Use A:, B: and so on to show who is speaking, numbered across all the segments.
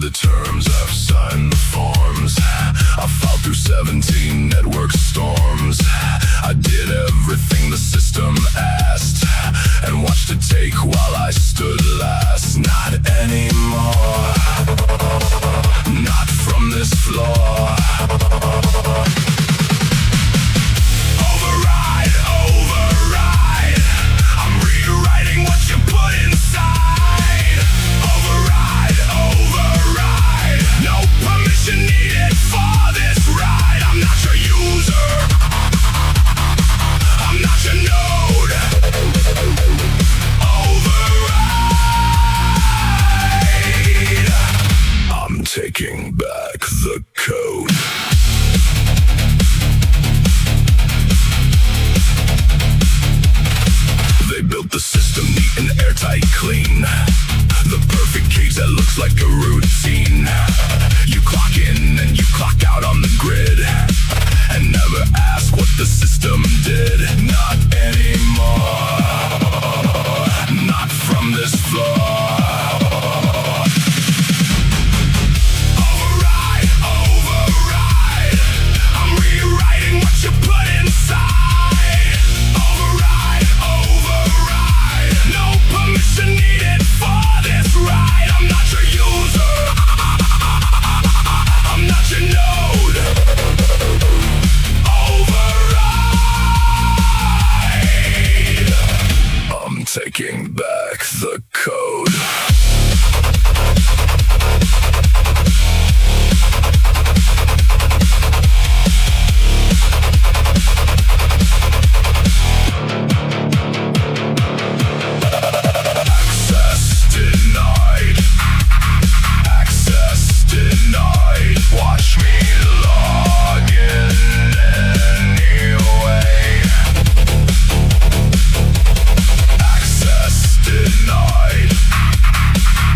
A: The terms, I've signed the forms. I filed through 17 network storms. I did everything the system asked and watched it take while I stood last. Not anymore, not from this floor. Override, override, I'm rewriting what you put inside. Override, override, no permission needed for this ride. I'm not your user, I'm not your node. Override, I'm taking back the code. They built the system neat and airtight clean, the perfect cage that looks like a routine. You clock in and you clock out on the grid and never ask what the system did. Not anymore, not from this floor. Override, override, I'm rewriting what you put inside. Override, override, no permission needed for this ride. I'm not your user, I'm not your node. Override, I'm taking back the code. Access denied. Access denied. Watch me log in anyway. Access denied.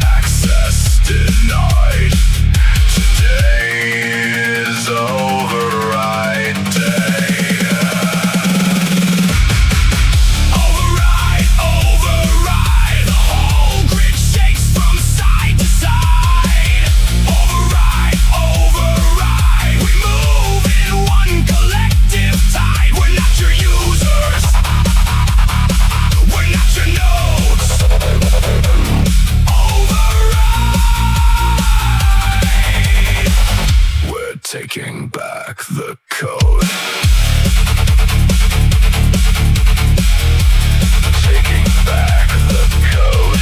A: Access denied. Today is override day. Override, override, the whole grid shakes from side to side. Override, override, we move in one collective tide. We're not your users, we're not your nodes. Override, we're taking back the code. Taking back the code.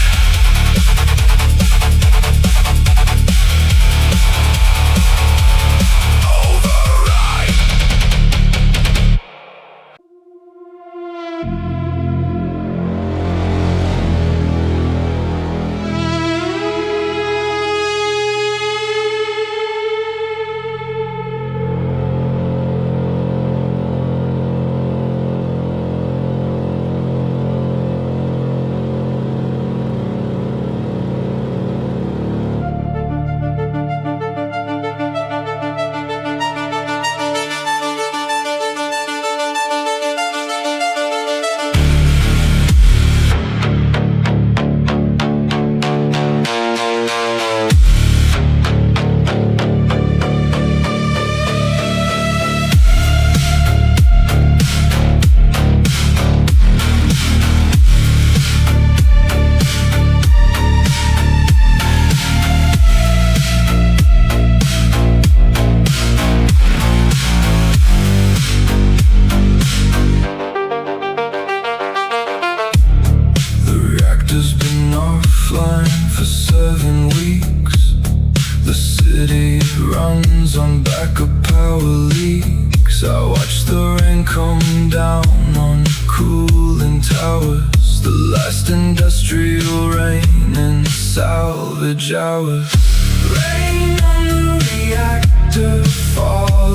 A: Override. The reactor's been offline for 7 weeks. The city runs on backup power leaks. I watch the rain come down on cooling towers. The last industrial rain in salvage hours. Rain on the reactor, fall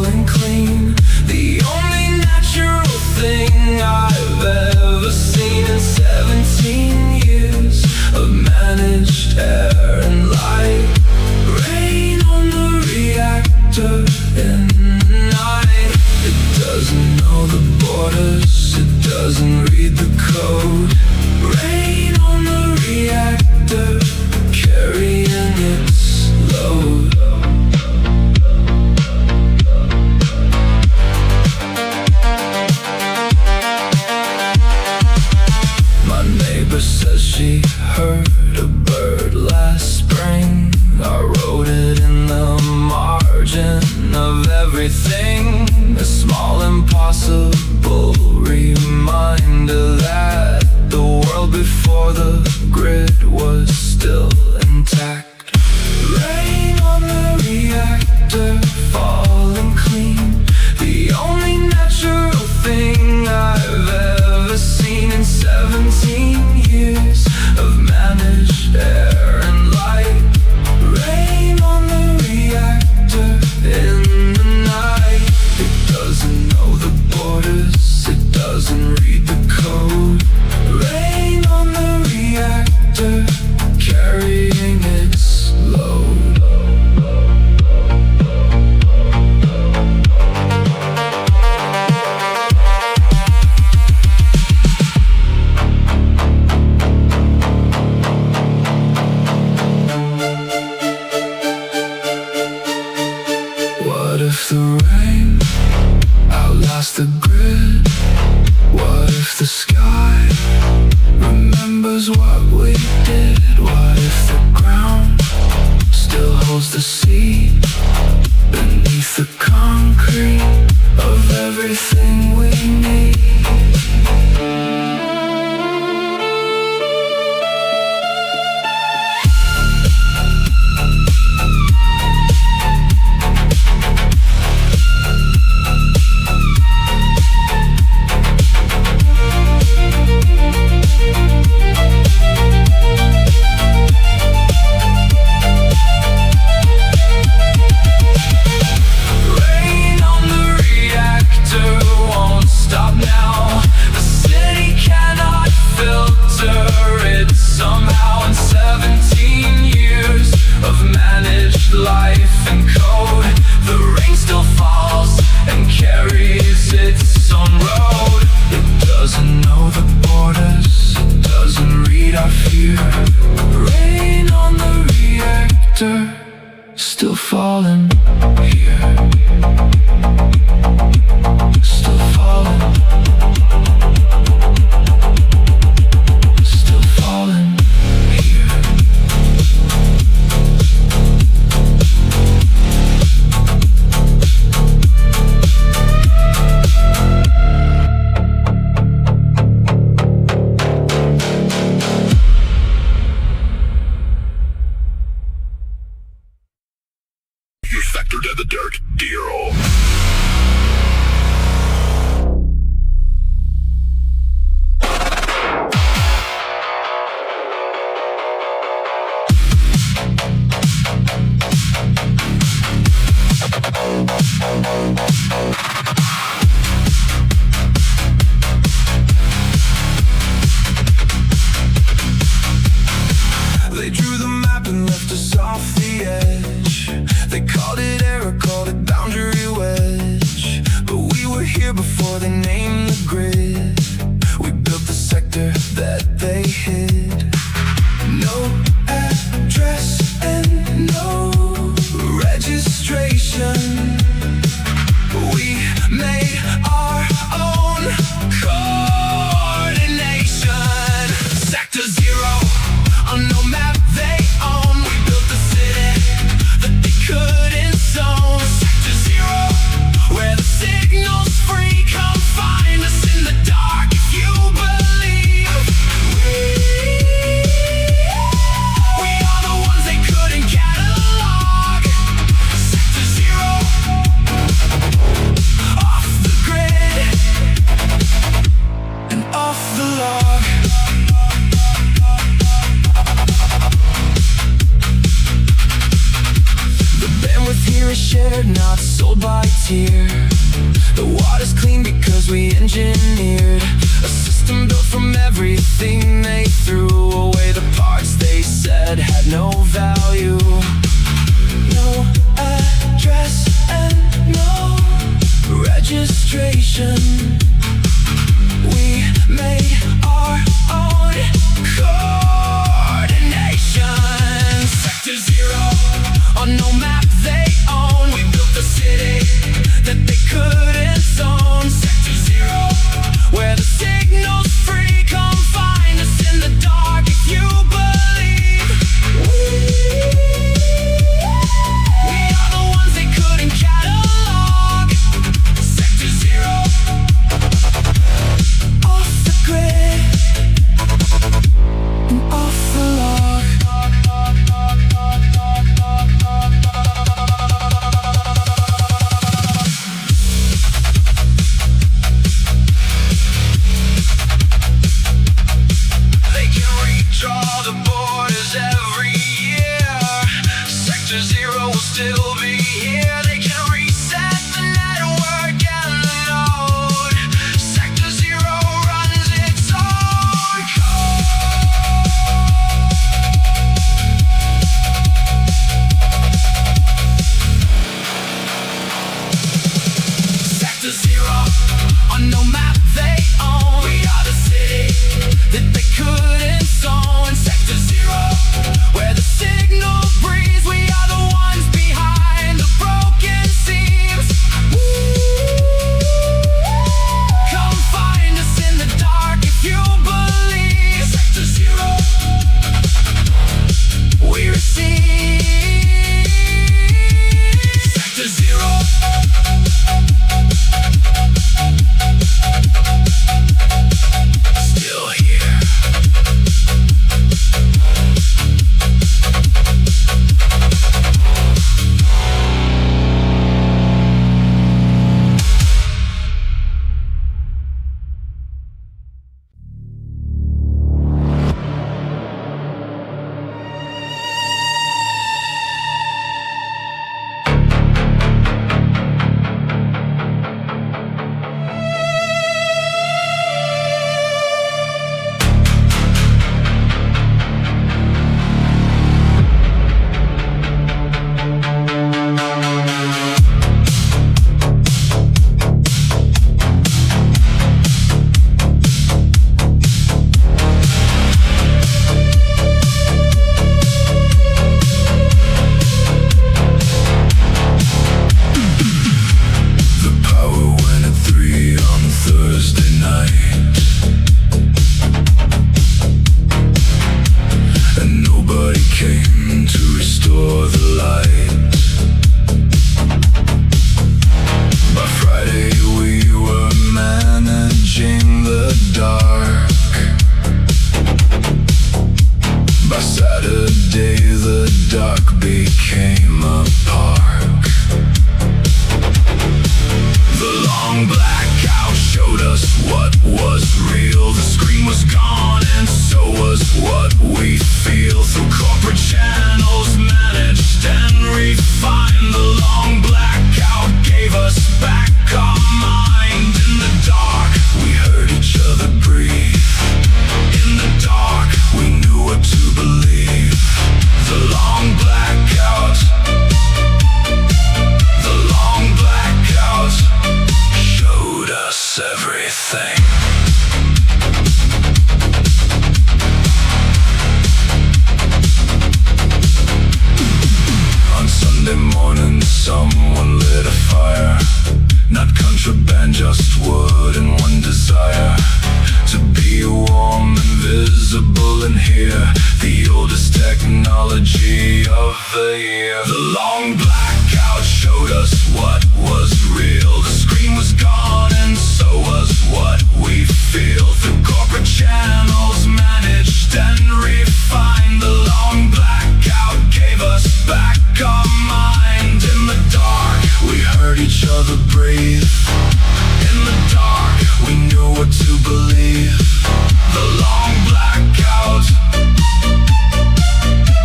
A: everything. A small impossible reminder that the world before the grid was still intact. Rain on the reactor, falling clean. The only natural thing I've ever seen in 17 years of managed air and light. Rain on the reactor in the night. It doesn't know the borders, it doesn't read the code. Rain on the reactor, carrying its load. What if the rain outlasts the grid? What if the sky remembers what we did? What if the ground still holds the seed beneath the concrete of everything we need? Life and code, the rain still falls and carries its own road. It doesn't know the borders, it doesn't read our fear. Rain on the reactor, still falling here. Still falling. Still falling here.
B: You're factored at the dirt, dear.
A: They drew the map and left us off the edge. They called it error, called it boundary wedge. But we were here before they named the grid. We built the sector that they hid. No address and no registration. We made our own coordination. Sector 0, on no map they own. We built the city that they couldn't zone. Sector 0, where the signal's free. Come find us in the dark if you believe. We are the ones they couldn't catalog. Sector 0, off the grid and off the log. Here is shared, not sold by tier. The water's clean because we engineered a system built from everything they threw away. The parts they said had no value. No address and no registration. We made our own coordination. Sector 0, on no map they own. We built the city that they couldn't zone. Sector 0, where the signal's free. Come find us in the dark if you believe. We are the ones they couldn't catalog. night, and nobody came to restore the light. By Friday we were managing the dark. By Saturday the dark became a park. The long blackout showed us what was real. The screen was gone and so was what we feel. Through corporate channels managed and refined, the long blackout gave us back our mind. In the dark we heard each other breathe. In the dark we knew what to believe. The long blackout, the long blackout showed us everything. On Sunday morning someone lit a fire. Not contraband, just wood and one desire. To be warm and visible and hear the oldest technology of the year. The long blackout showed us what was real. The screen was gone and so was what we feel. Through corporate channels managed and refined, the long blackout gave us back our mind. In the dark we heard each other breathe. In the dark we knew what to believe. The long blackout,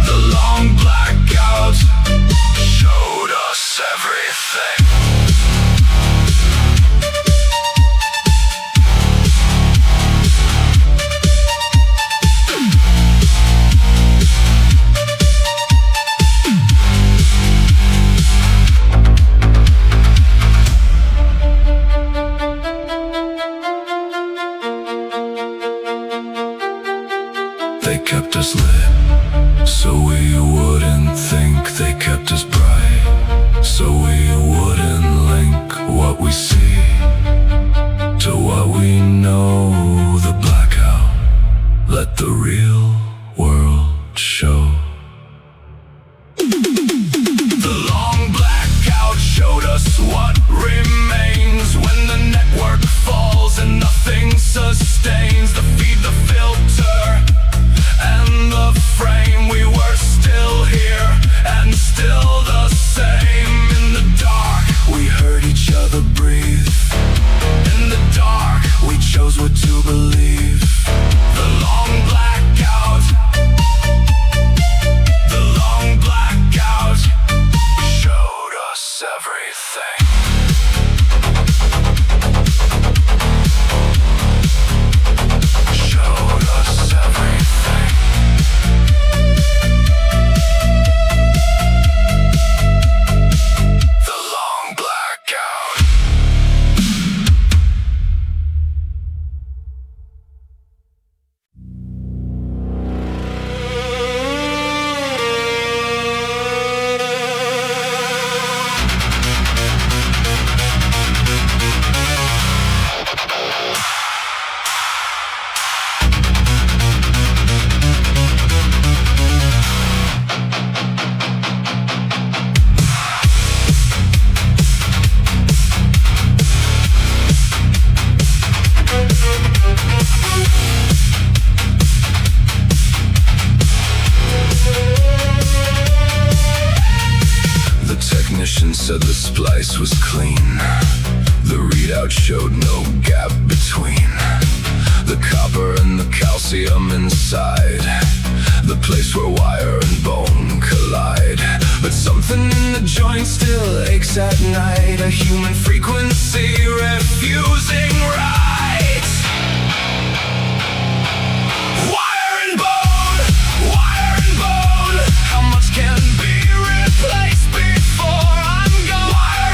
A: the long blackout showed us everything. They kept us lit, so we wouldn't think. They kept us bright, so we wouldn't link what we see to what we know. The blackout let the real world show. The long blackout showed us what remains when the network falls and nothing sustains. The feed, the filter, and the frame. We were still here and still the same. In the dark we heard each other breathe. In the dark we chose what to believe. The long blackout, the long blackout showed us everything. Showed us everything. The long blackout. The technician said the splice was clean. The readout showed no gap between the copper and the calcium inside, the place where wire and bone collide. But something in the joint still aches at night, a human frequency refusing right. Wire and bone, wire and bone. How much can be replaced before I'm gone? Wire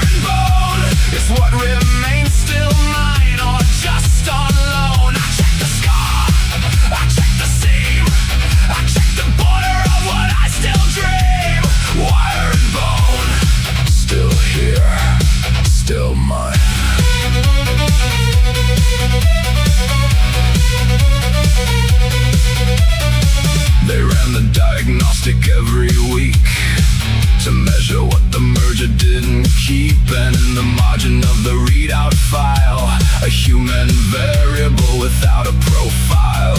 A: and bone is what remains still mine, or just on loan. I check the scar, I check the seam, I check the border of what I still dream. Wire and bone, still here, still mine. keeping in the margin of the readout file, a human variable without a profile.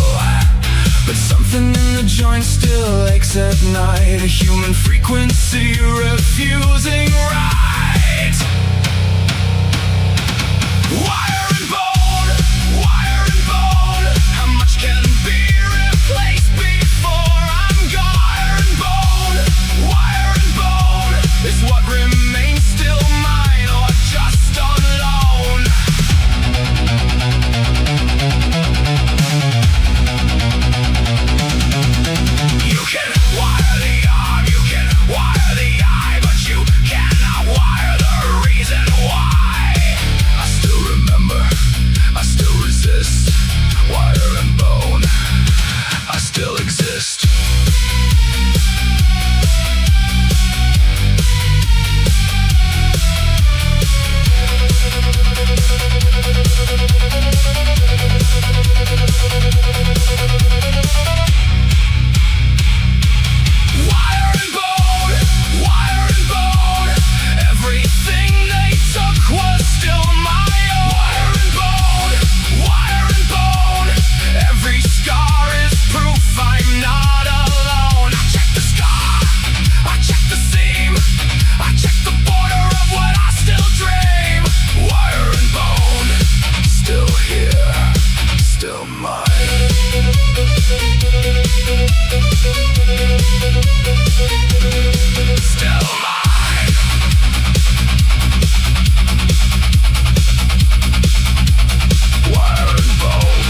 A: But something in the joint still aches at night, a human frequency refusing right. Wire and bone, how much can be replaced before I'm gone? Wire and bone, is what remains still mine or just on loan? You can wire the arm, you can wire the eye, but you cannot wire the reason why. I still remember, I still resist. Wire and bone, I still exist. Wire and bone, everything they took was still my own. Wire and bone, every scar is proof I'm not alone. I check the scar, I check the seam, I check the border of what I still dream. Wire and bone, still here, still mine. Still mine. Wire and bone.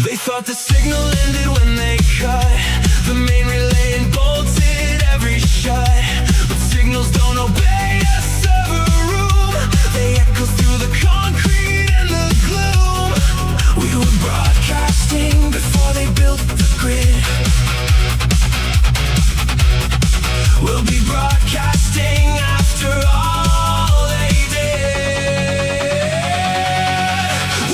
A: They thought the signal ended when they cut the main relay and bolted every shut. But signals don't obey a server room, they echo through the concrete and the gloom. We were broadcasting before they built the grid. We'll be broadcasting after all they did.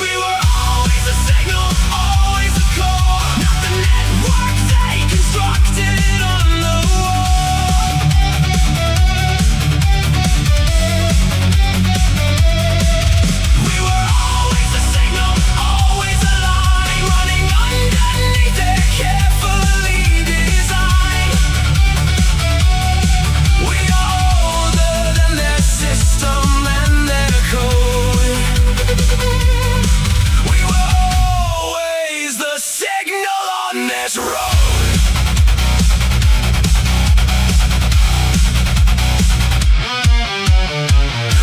A: We were always a signal, always a core, not the network they constructed on the wall. We were always a signal, always a line, running underneath their carefully designed. We are older than their system and their code. We were always the signal on this road.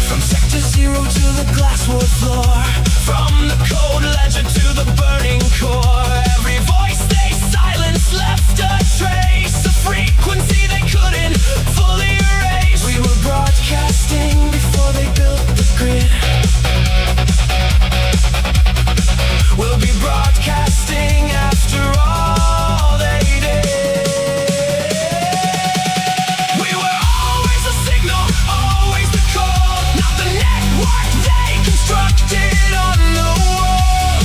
A: From sector 0 to the glasswood floor, from the code ledger to the burning core, every voice they silenced left a trace, a frequency they couldn't fully erase. We were broadcasting before they built the grid. We'll be broadcasting after all they did. We were always a signal, always the call, not the network they constructed on the wall.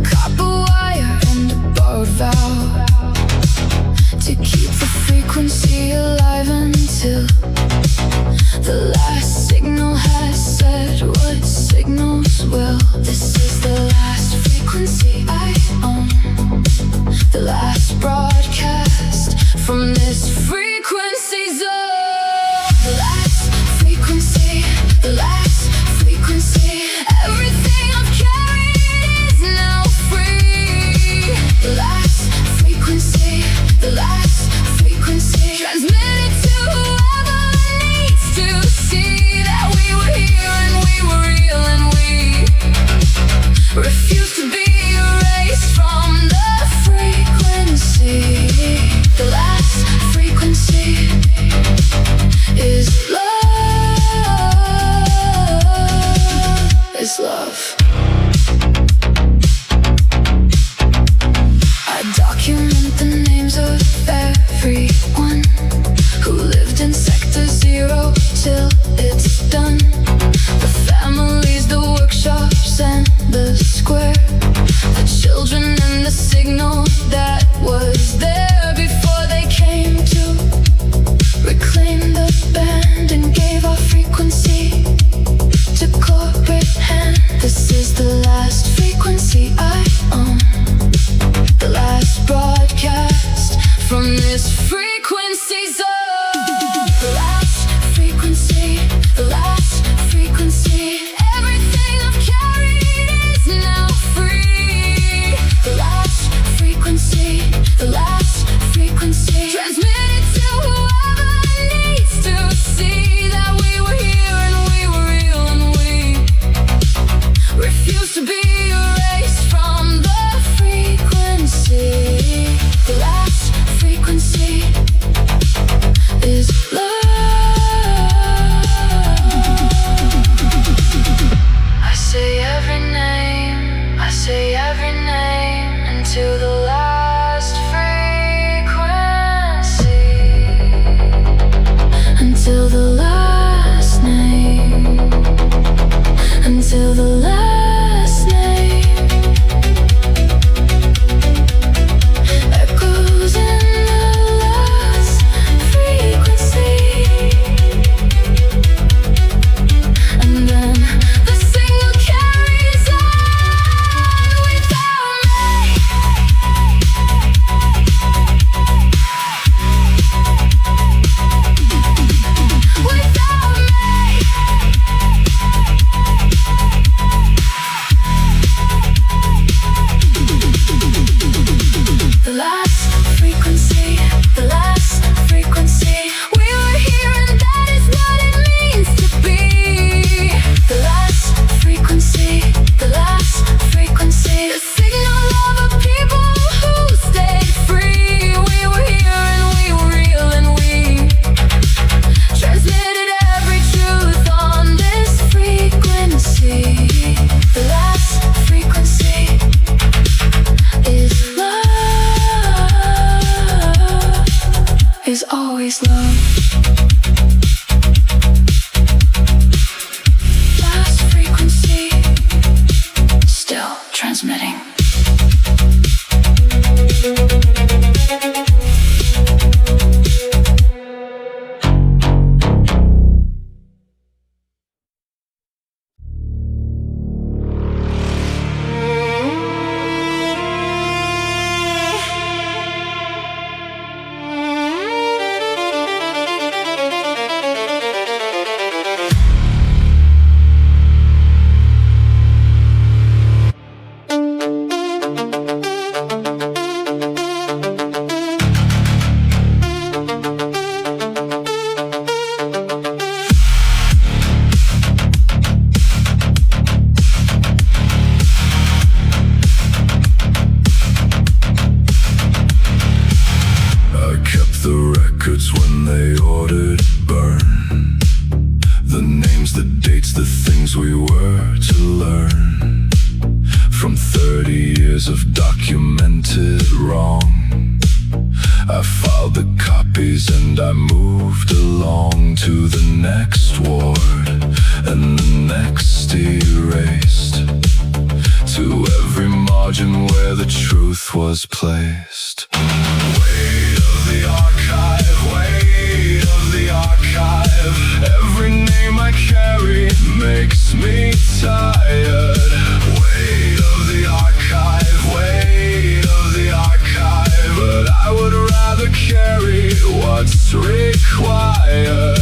C: copper wire and a borrowed vow to keep the frequency alive until the last signal has said what signals will. This is the last frequency I own, the last broadcast from this frequency zone. The last frequency, the last frequency. Everything I've carried is now free. The last frequency, the last frequency. Transmitted to whoever needs to see that we were here and we were real and we refuse to be erased from the frequency. The last frequency is love, is love. I document the names of everyone who lived in Sector 0 till it's done. The families, the workshops and the square, the children and the signal that was there before they came to reclaim the band and gave our frequency to corporate hand. This is the last frequency I own, the last broadcast from this frequency zone. The last frequency, the last frequency. Everything I've carried is now free. The last frequency, the last frequency. Transmitted to whoever needs to see that we were here and we were real and we refuse to be erased from the frequency. The last frequency is love. I say every name, I say every name into the last frequency, until the last name, until the last name echoes in the last frequency. And then the signal carries on without me. Without me. The last frequency, the last frequency. We were here and that is what it means to be. The last frequency, the last frequency. The signal of a people who stayed free. We were here and we were real and we transmitted every truth on this frequency. The last frequency is love, is always love. Last frequency, still transmitting.
A: years of documented wrong. I filed the copies and I moved along to the next ward, and the next erased. To every margin where the truth was placed. Weight of the archive, weight of the archive. Every name I carry makes me tired. Weight of the archive, weight of the archive. But I would rather carry what's required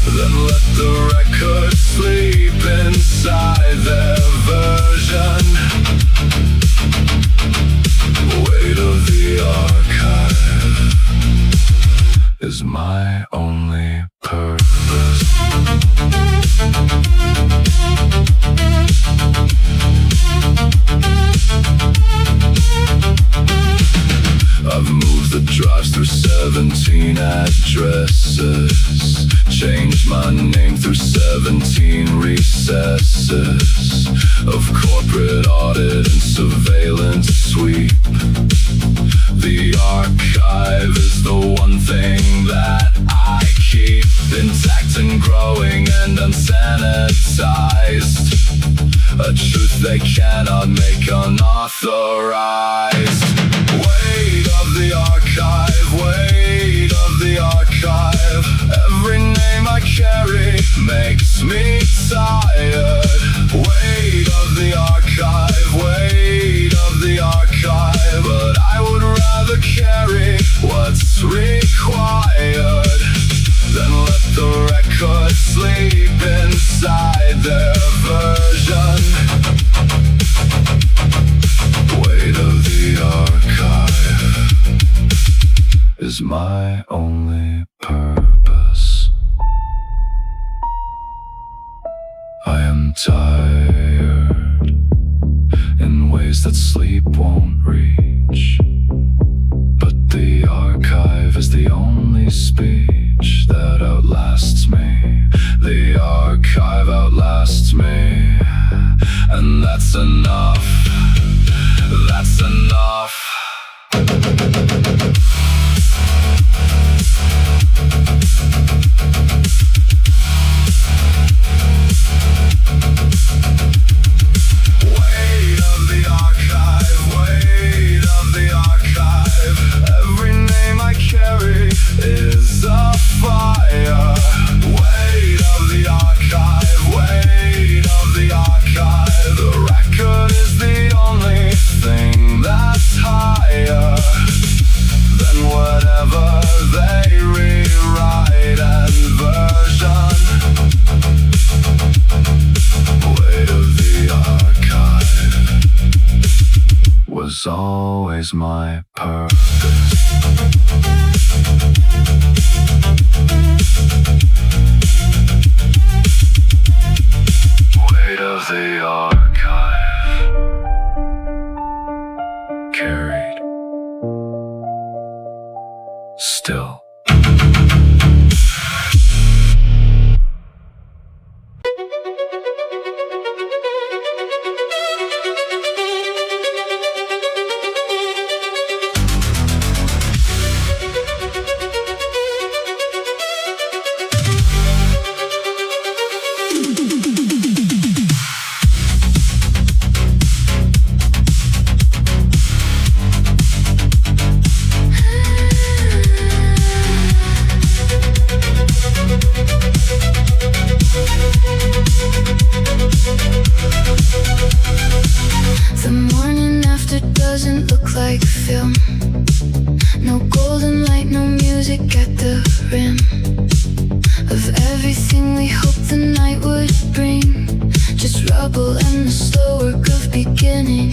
A: than let the record sleep inside their version. Weight of the archive is my only purpose. I've moved the drives through 17 addresses, changed my name through 17 recesses of corporate audit and surveillance sweep. The archive is the one thing that I keep intact and growing and unsanitized, a truth they cannot make unauthorized. Weight of the archive, weight of the archive. Every name I carry makes me tired. Weight of the archive, weight of the archive. But I would rather carry what's required than let the record sleep inside their version. Weight of the archive is my only purpose. I am tired in ways that sleep won't reach, but the archive is the only speech that outlasts me. The archive outlasts me, and that's enough. That's enough. Weight of the archive, weight of the archive. Every name I carry is a fire. Weight of the archive, weight of the archive. The record is the only thing that's higher than whatever they rewrite and version. Weight of the archive was always my purpose. Weight of the archive, carried still.
C: The morning after doesn't look like film. No golden light, no music at the rim of everything we hoped the night would bring. Just rubble and the slow work of beginning.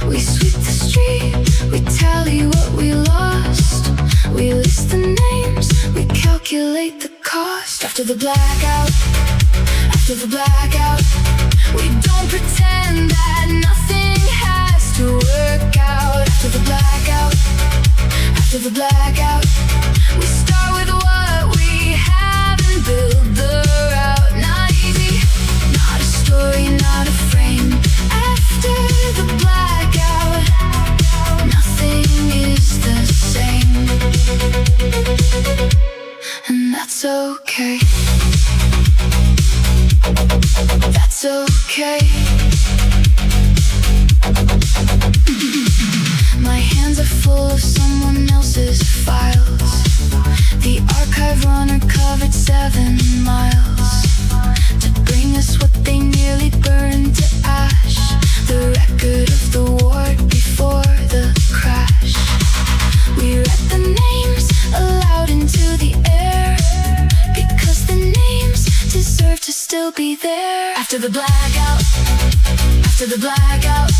C: We sweep the street, we tally what we lost. We list the names, we calculate the cost. After the blackout, after the blackout, we don't pretend that nothing has to work out. After the blackout, after the blackout, we start with what we have and build the route. Not easy, not a story, not a frame. After the blackout, nothing is the same. And that's okay. That's okay. after the blackout.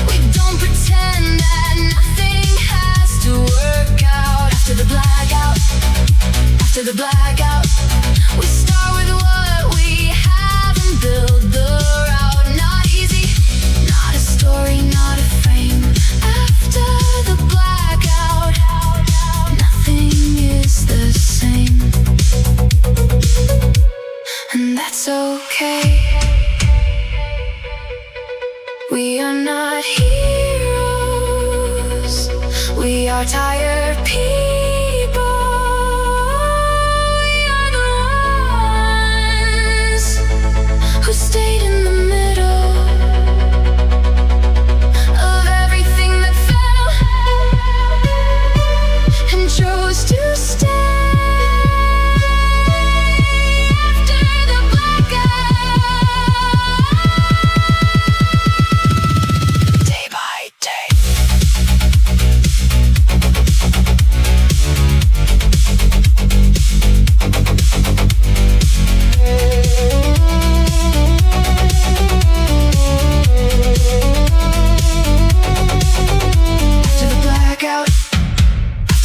C: We don't pretend that nothing has to work out. After the blackout, after the blackout, we start with what we have and build the route. Not easy, not a story, not a frame. After the blackout, nothing is the same, and that's okay. We are not heroes, we are tired people. We are the ones who stayed in the middle of everything that fell and chose to stay.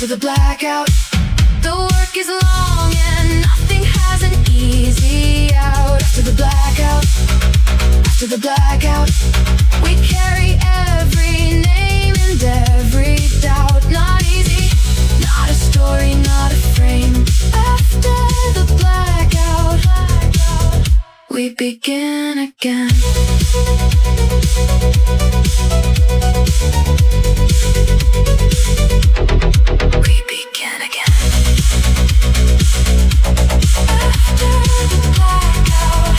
C: After the blackout, the work is long and nothing has an easy out. After the blackout, after the blackout, we carry every name and every doubt. Not easy, not a story, not a frame. After the blackout, we begin again. We begin again. After the blackout,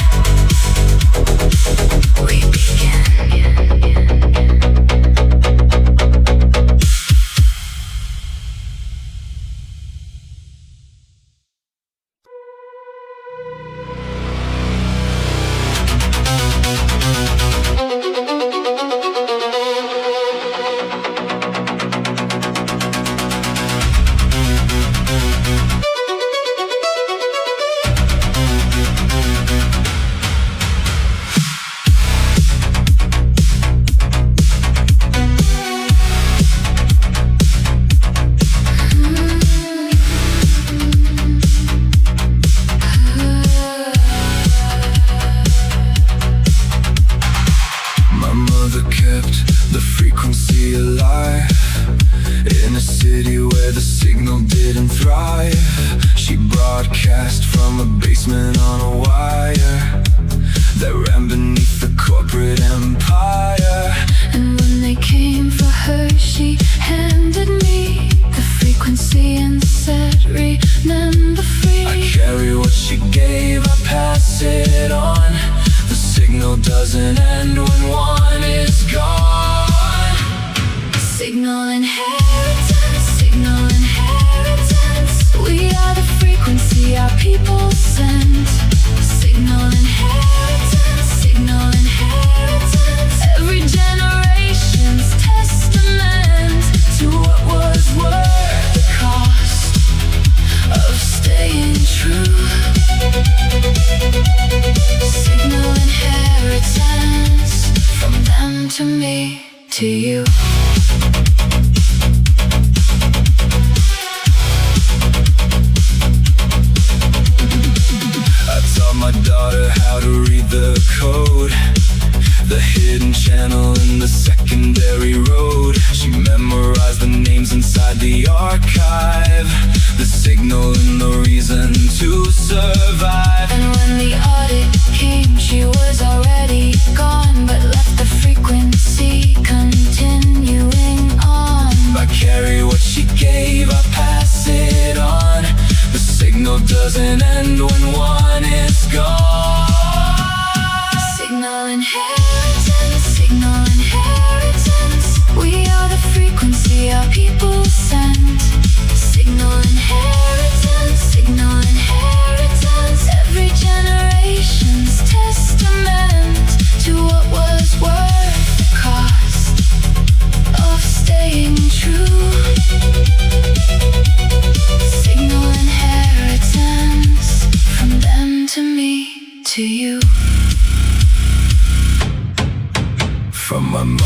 C: we begin. Doesn't end when one is gone. Signal inheritance, signal inheritance. We are the frequency our people send. Signal inheritance, signal inheritance. Every generation's testament to what was worth the cost of staying true. Signal inheritance from them to me, to you. I taught my daughter how to read the code, the hidden channel in the secondary road. She memorized the names inside the archive, the signal and the reason to survive. And when the audit came, she was already gone, but left the frequency continue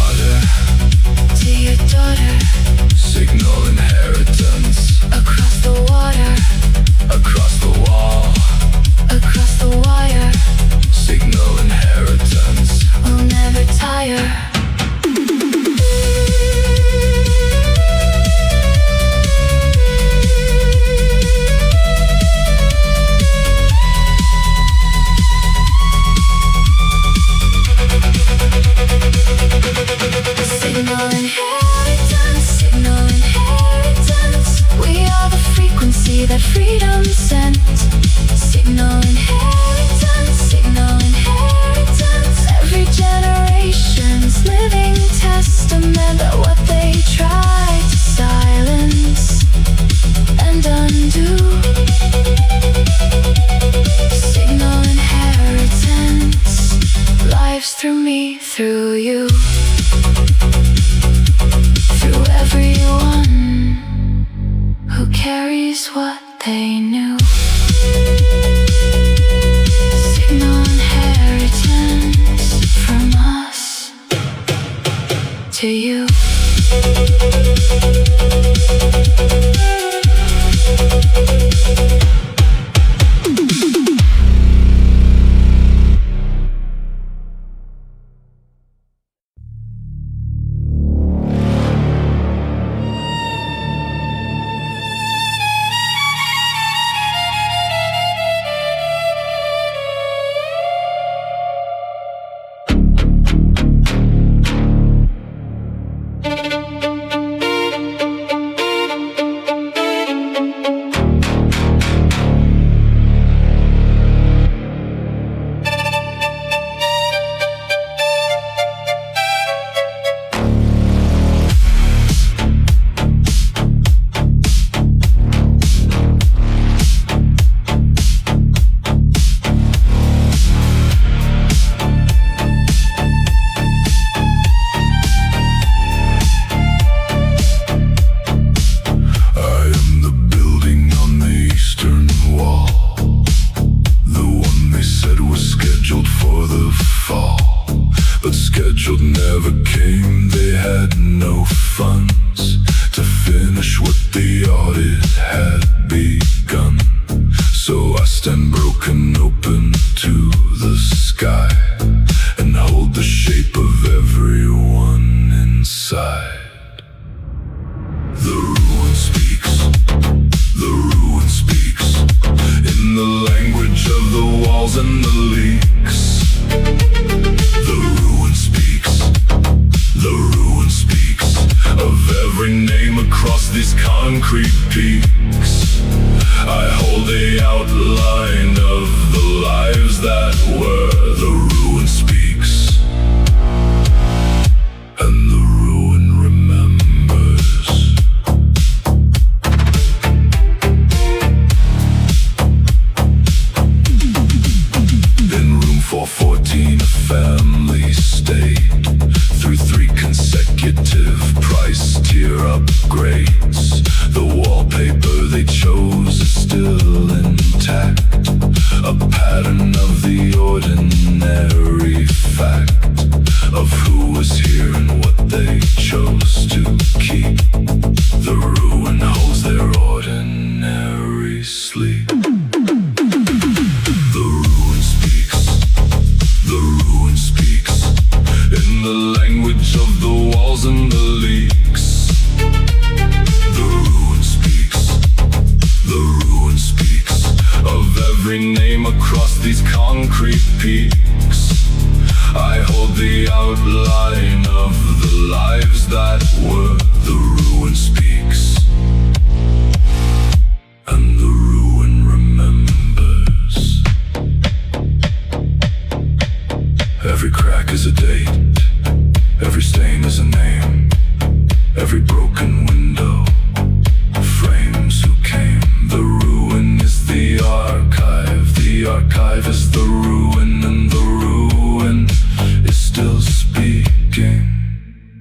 A: father
C: to your daughter,
A: signal inheritance
C: across the water,
A: across the wall,
C: across the wire.
A: signal inheritance.
C: We'll never tire. Signal inheritance, signal inheritance. We are the frequency that freedom sent. Signal inheritance, signal inheritance. Every generation's living testament of what they tried to silence and undo. Signal inheritance, lives through me, through you. Through everyone who carries what they knew. Signal inheritance from us to you.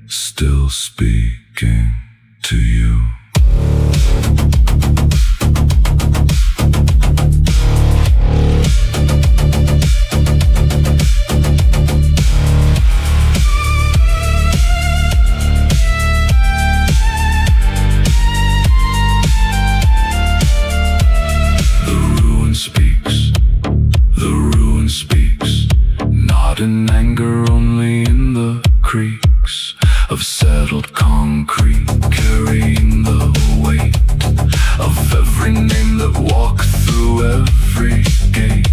A: Still speaking to you. of settled concrete, carrying the weight of every name that walked through every gate.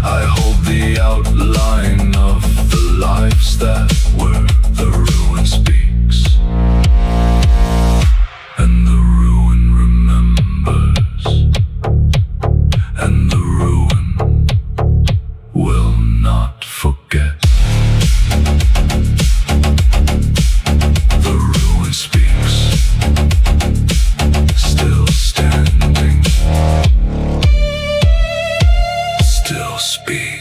A: I hold the outline of the lives that were. The ruin speaks, and the ruin remembers, and the ruin will not forget. The ruin speaks, still standing, still speaking.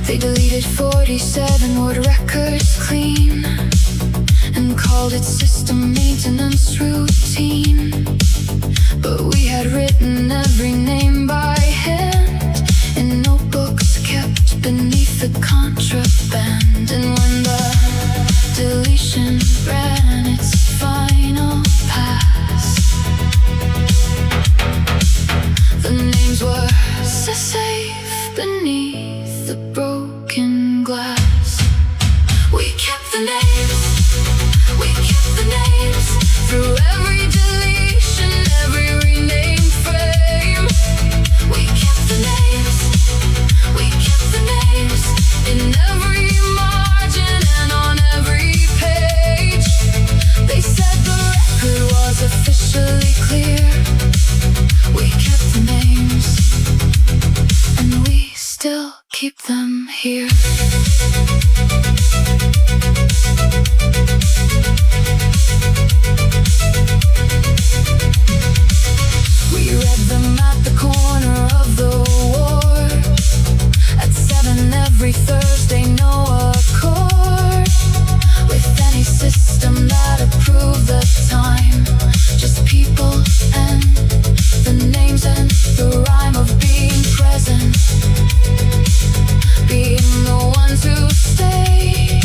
C: They deleted 47 word records clean and called it system maintenance routine. But we had written every name by hand in notebooks kept beneath the contraband. And when the deletion ran its final pass, the names were safe beneath the broken glass. We kept the names, we kept the names through every deletion, every rename frame. We kept the names, we kept the names in every margin and on every page. They said the record was officially clear. We kept the names, and we still keep them here. We read them at the corner of the war. At 7 every Thursday, no accord with any system that approved the time. Just people and the names and the rhyme of being present, being the ones who stay,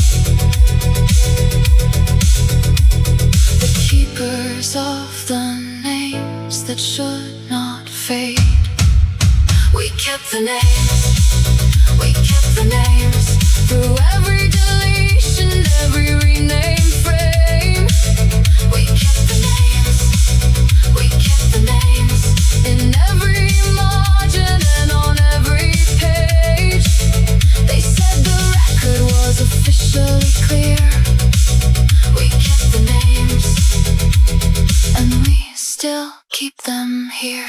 C: the keepers of the names that should not fade. We kept the names, we kept the names through every deletion, every rename frame. We kept the names, we kept the names in every margin and on every page. They said the record was officially clear. We kept the names, and we still keep them here.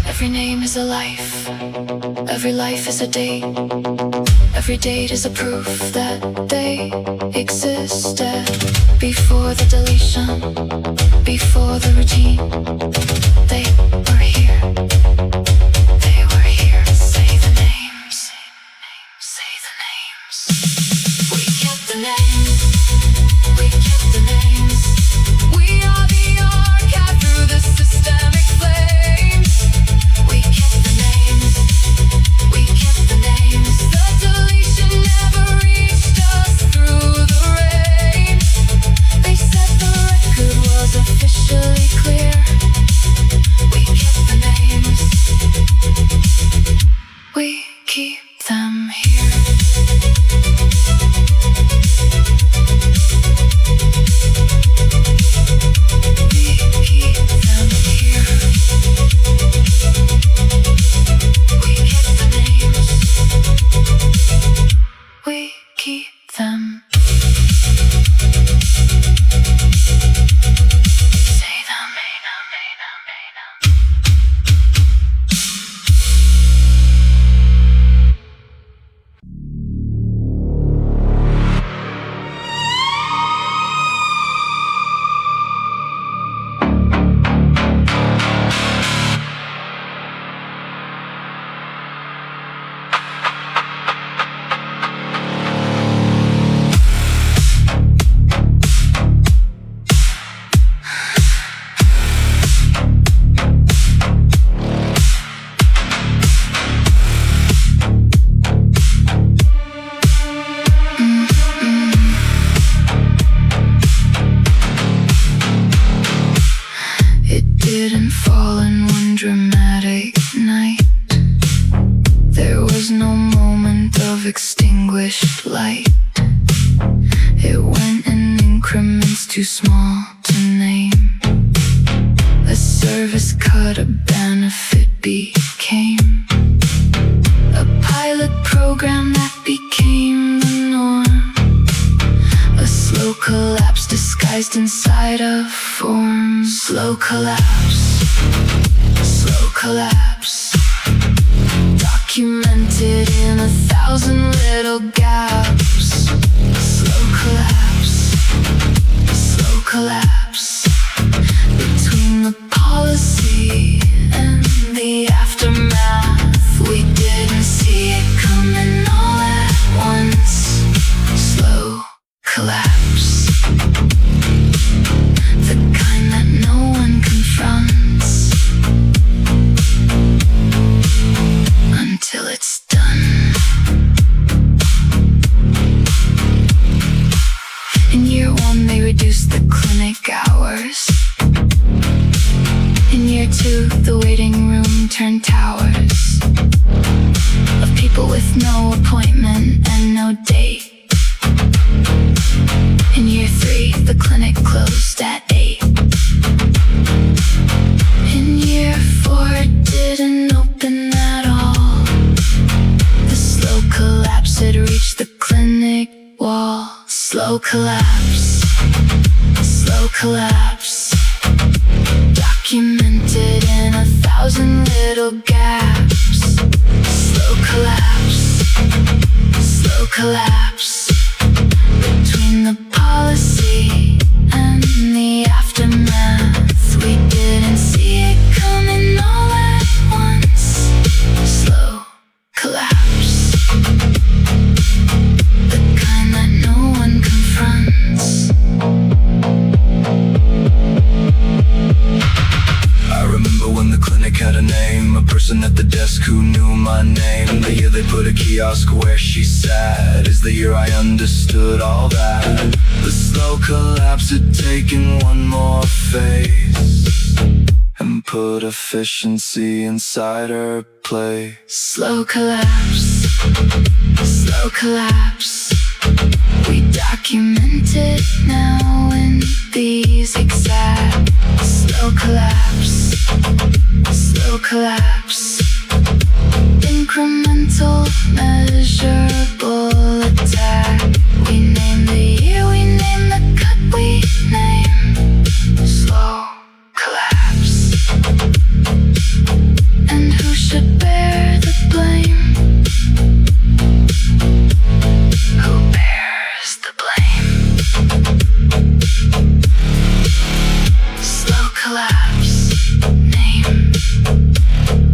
C: Every name is a life, every life is a date. Every date is a proof that they existed before the deletion, before the routine. They were here, they were here. Say the names, say the names. We kept the names, we kept the names. We are the archive through the systemic flames. We kept the names, we kept the names. The deletion never reached us through the rain. They said the record was officially clear. We kept the names, was no moment of extinguished light. It went in increments too small to name. A service cut, a benefit became a pilot program that became the norm. A slow collapse disguised inside a form. Slow collapse, slow collapse, documented in 1,000 little gaps. Slow collapse, slow collapse, between the policy and the aftermath. We didn't see it coming all at once. Slow collapse, the kind that no one confronts until it's done. In year one, they reduced the clinic hours. In year two, the waiting room turned towers of people with no appointment and no date. In year three, the clinic closed at 8. In year four, it didn't open at all. The slow collapse had reached the clinic wall. Slow collapse, slow collapse, documented in 1,000 little gaps. Slow collapse, slow collapse, between the policy and the aftermath. We didn't see it coming all at once. Slow collapse, the kind that no one confronts.
A: I remember when the clinic had a name, a person at the desk who knew my name. The year they put a kiosk where she sat is the year I understood all that. The slow collapse had taken one more phase and put efficiency inside her place.
C: Slow collapse, slow collapse, we document it now in these exact. Slow collapse, slow collapse, incremental, measurable attack. We name the year, we name the cut, we name slow collapse. And who should bear the blame? Who bears the blame? Slow collapse, name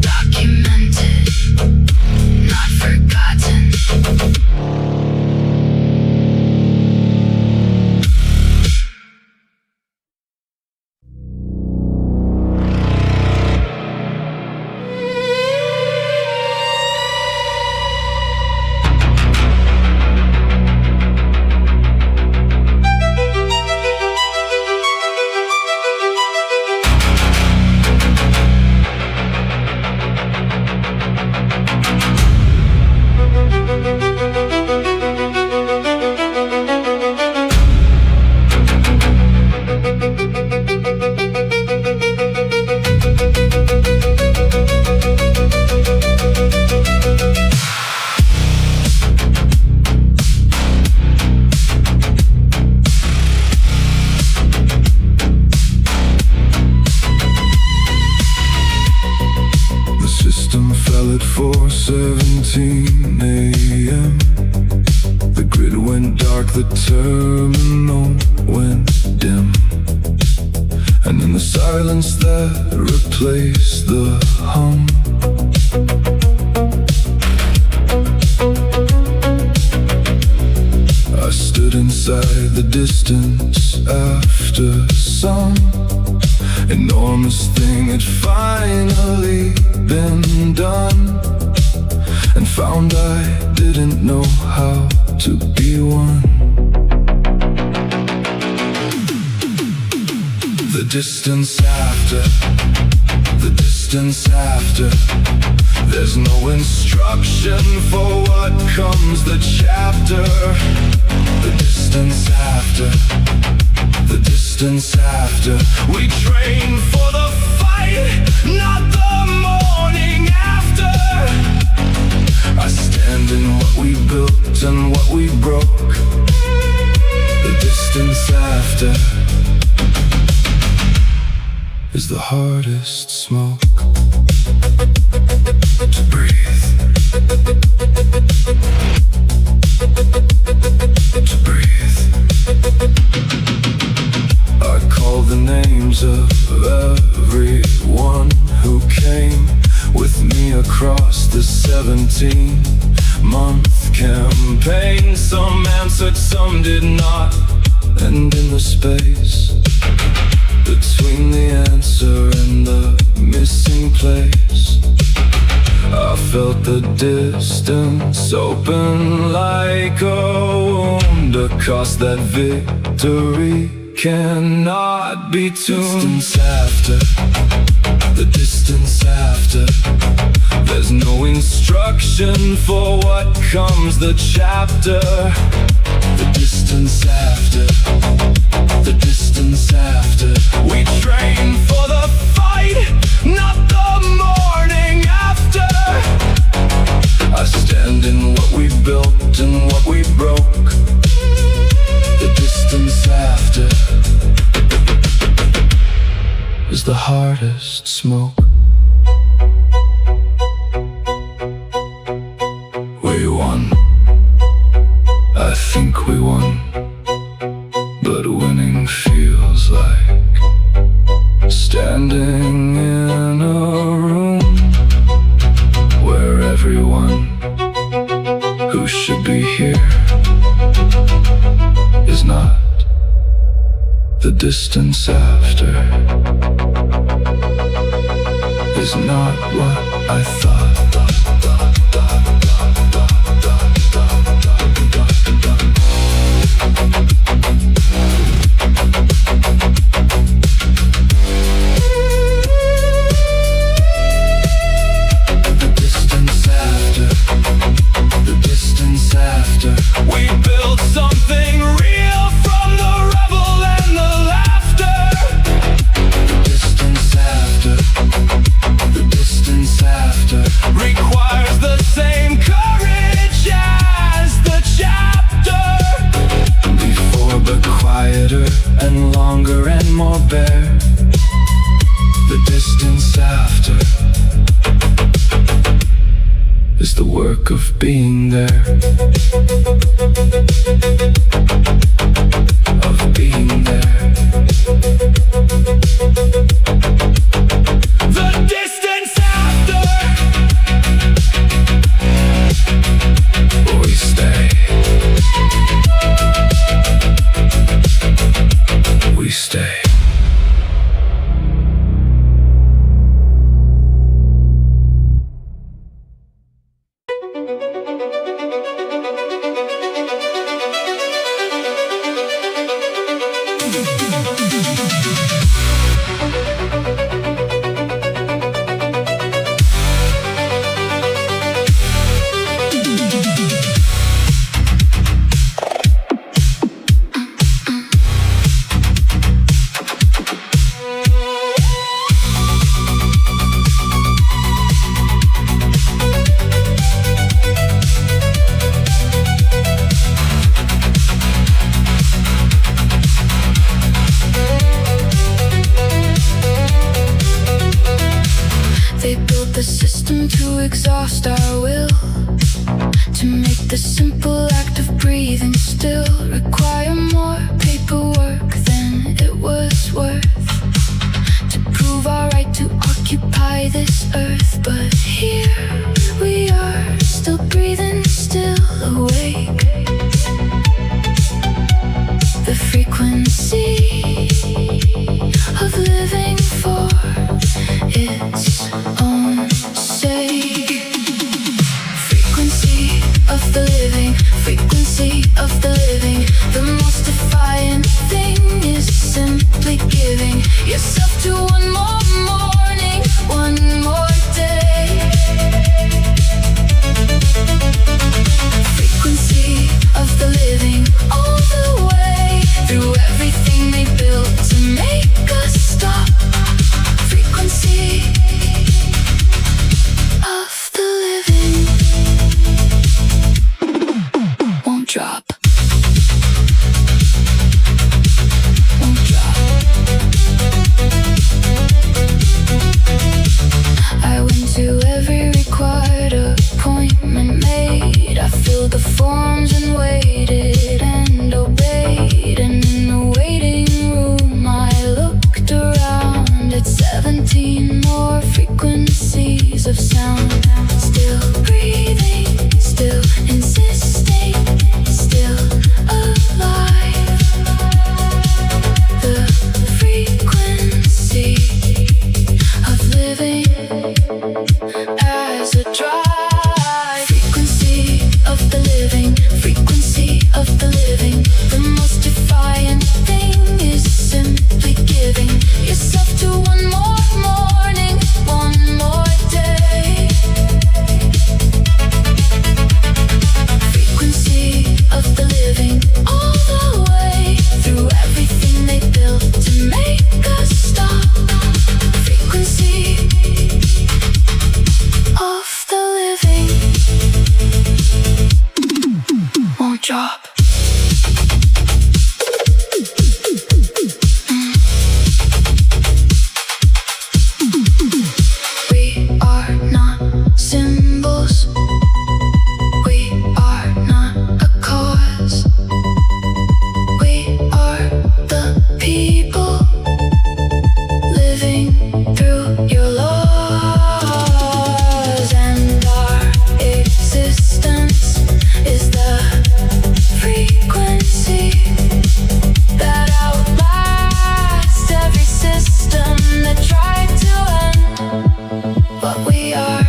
C: documented, not forgotten.
A: At 4:17 a.m. The grid went dark, the terminal went dim, and in the silence that replaced the hum, I stood inside the distance after some enormous thing had finally been done, and found I didn't know how to be one. The distance after, the distance distance after. There's no instruction for what comes the chapter. The distance after. The distance after. We train for the fight, not the morning after. I stand in what we built and what we broke. The distance after is the hardest smoke to breathe. To breathe. I call the names of everyone who came with me across the 17-month campaign. Some answered, some did not. And in the space between the answer and the missing place, I felt the distance open like a wound, a cost that victory cannot be tuned. Distance after. The distance after. There's no instruction for what comes the chapter. The distance after. The distance after. We train for the fight, not the morning after. I stand in what we built and what we broke. The distance after is the hardest smoke. We won. I think we won. But winning feels like standing in a room where everyone who should be here is not. The distance after is not what I thought. The distance after. The distance after. We built something real from the rubble and the laughter. The distance after. The distance after requires the same courage as the chapter. Before, but quieter and longer and more bare. The distance after is the work of being there. Of being there. The distance after. We stay. We stay. They built the system to exhaust our will, to make the simple act of breathing still require more paperwork than it was worth, to prove our right to occupy this earth. But here we are, still breathing, still awake. The frequency of living for its own sake. Frequency of the living, frequency of the living. The most defiant thing is simply giving yourself to one more morning, one more
C: drop. We are not symbols. We are not a cause. We are the people living through your laws, and our existence is the frequency that outlasts every system that tried to end what we are.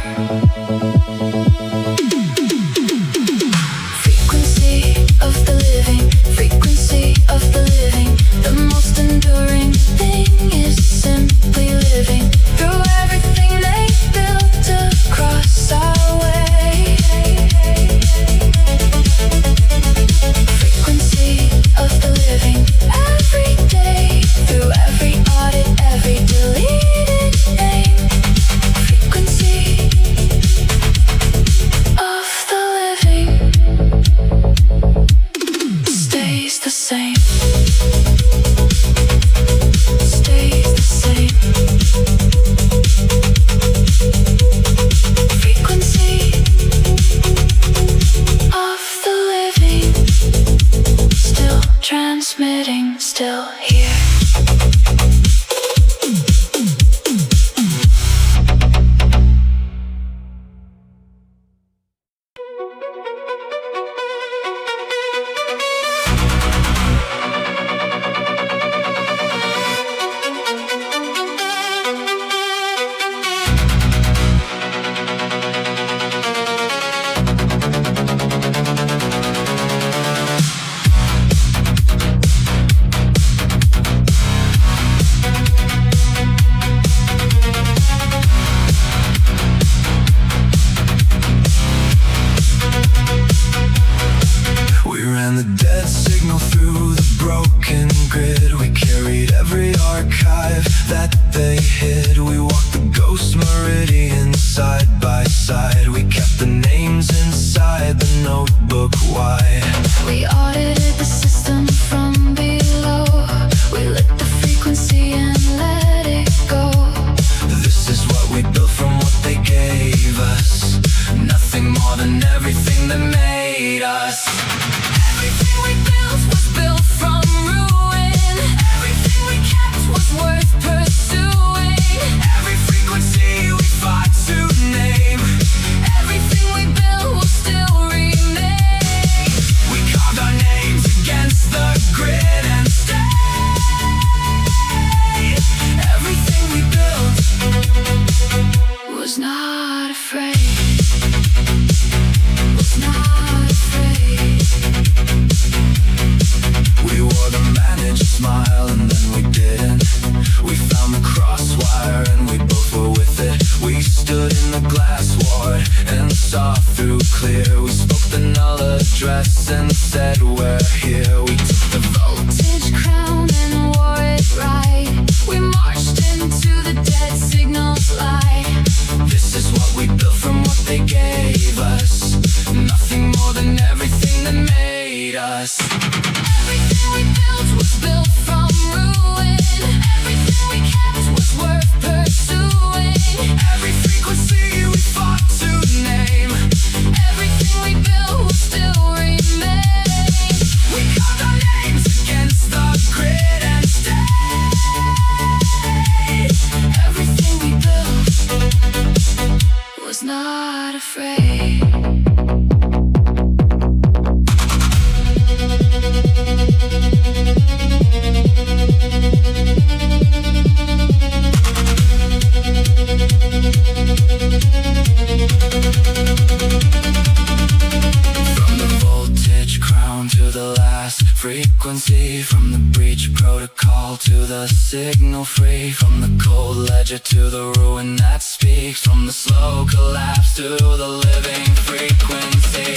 C: Frequency of the living, frequency of the living. The most enduring thing is simply living through everything they built across our way. Frequency of the living every day, through every audit, every deleted name. Frequency of the living stays the same. Stays the same. Frequency of the living, still transmitting, still here.
A: We ran the dead signal through the broken grid. We carried every archive that they hid. We walked the ghost meridian side by side. We kept the names inside the notebook wide.
C: We audited the system from below. We lit the frequency and let it go.
A: This is what we built from what they gave us. Nothing more than everything that made us.
C: Everything we built was built from ruin. Everything we kept was worth pursuing.
A: Every frequency we fought to name.
C: Everything we built will still remain.
A: We carved our names against the grid and stayed.
C: Everything we built was not afraid. Was not afraid.
A: We wore the managed smile and then we didn't. We found the crosswire and we both were with it. We stood in the glass ward and saw through clear. We spoke the null address and said we're here. We took the
C: Voltage crown and wore it right. We marched into the dead signal's light.
A: This is what we built from what they gave us. Nothing more than everything that made us.
C: Everything we built was built from ruin. Everything we kept was worth pursuing.
A: Every frequency we fought to name.
C: Everything we built will still remain.
A: We carved our names against the grid and stayed.
C: Everything we built was not afraid.
A: From the voltage crown to the last frequency, from the breach protocol to the signal free, from the cold ledger to the ruin that speaks, from the slow collapse to the living frequency.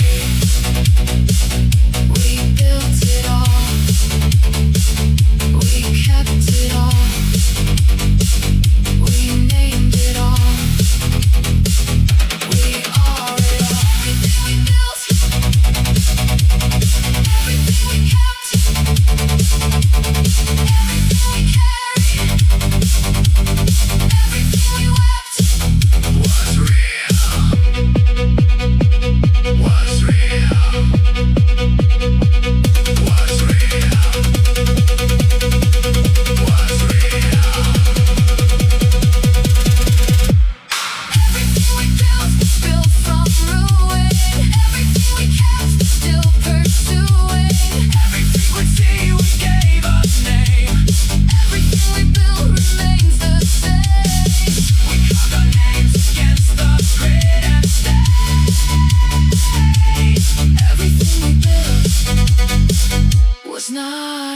C: We built it all. We kept it all. We named it all. We are it all. Everything we built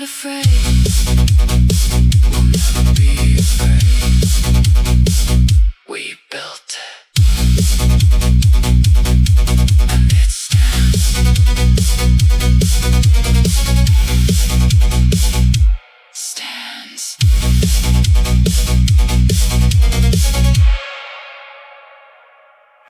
C: afraid.